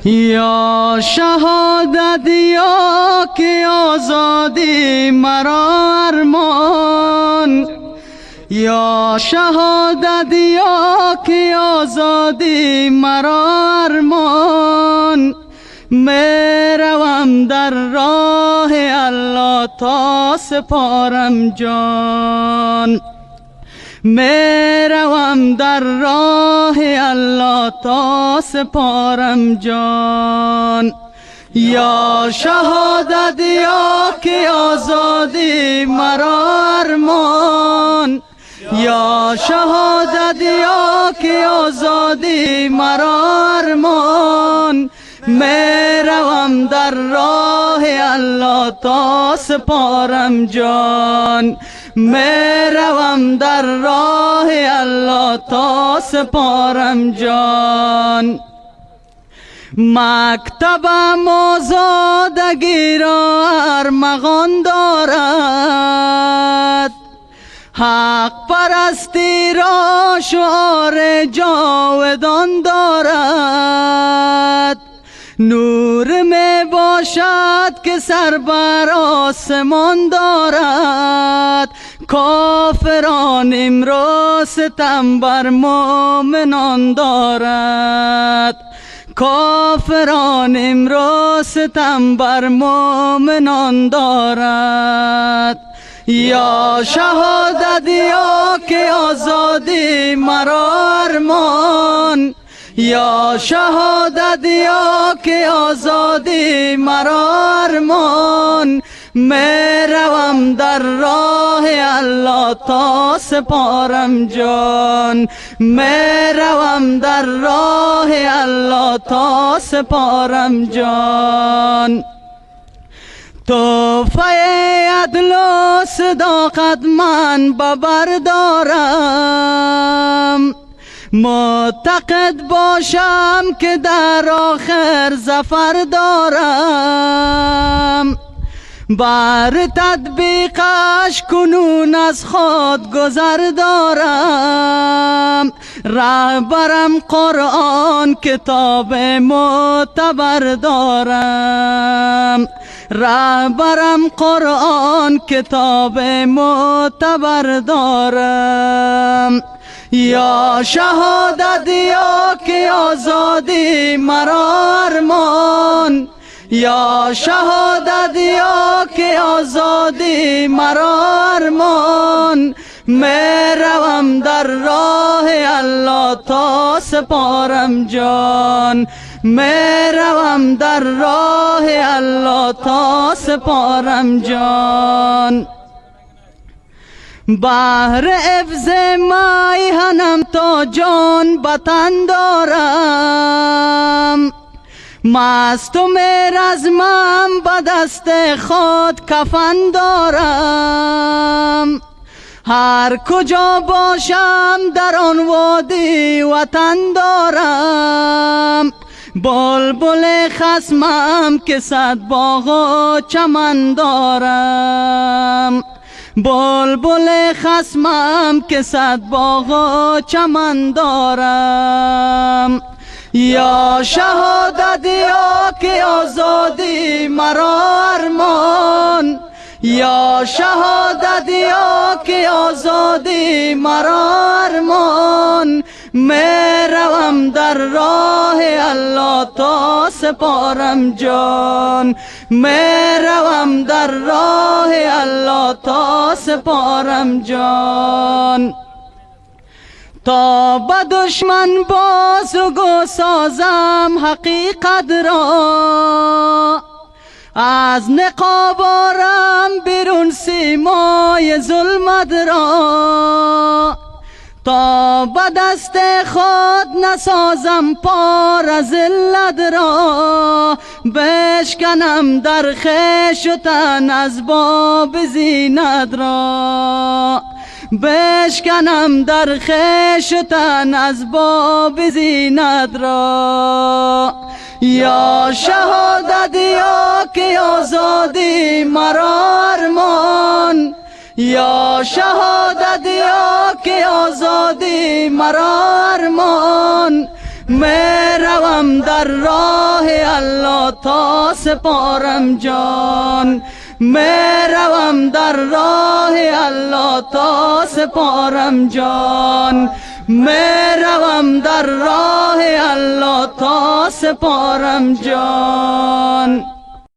یا شهادت یا که آزادی مرا ارمان، یا شهادت یا که آزادی مرا ارمان. میروم در راه الله تا سپارم جان، میروم در راه الله تا سپارم جان. یا شهادت یا که آزادی مرا ارمان، یا شهادت یا که آزادی مرا ارمان. میروم در راه الله تا سپارم جان، میروم در راه الله تا سپارم جان. مکتبم آزادگی را ارمغان دارد، حق پرستی را شعار جاودان دارد. نور می باشد که سر بر آسمان دارد، کافران امروز ستم بر مؤمنان دارد، کافران امروز ستم بر مؤمنان دارد. یا شهادت یا که آزادی مرا ارمان، یا شهادت یا که آزادی مرا ارمان. میروم در راه الله تا سپارم جان، میروم در راه الله تا سپارم جان. تحفه عدل و صداقت من ببردارم، معتقد باشم که در آخر ظفر دارم. بر تطبیقش کنون از خود گذر دارم، رهبرم قرآن کتاب معتبر دارم، رهبرم قرآن کتاب معتبر دارم. یا شهادت یا که آزادی مرا ارمان، یا شهادت یا که آزادی مرا ارمان. میروم در راه الله تا سپارم جان، میروم در راه الله تا سپارم جان. بهر حفظ میهنم تا جان بتن دارم، مست و میرزمم به دست خود کفن دارم. هر کجا باشم در آن وادی وطن دارم، بلبل خصمم که صد باغ و چمن دارم، بلبل خصمم که صد باغ و چمن دارم. یا شهادت یا که آزادی مرا ارمان، یا شهادت یا که آزادی مرا ارمان. میروم در راه الله تا سپارم جان، میروم در راه الله تا سپارم جان. تا به دشمن بازگو سازم حقیقت را، از نقاب آرم بیرون سیمای ظلمت را. تا به دست خود نسازم پار ذلت را، بشکنم در خویش و تن از باب زینت را، بشکنم در خویش و تن از باب زینت را. یا شهادت یا که آزادی مرا ارمان، یا شهادت یا که آزادی مرا ارمان. میروم در راه الله تا سپارم جان، میروم در راه الله تا سپارم جان، میروم در راه الله تا سپارم جان.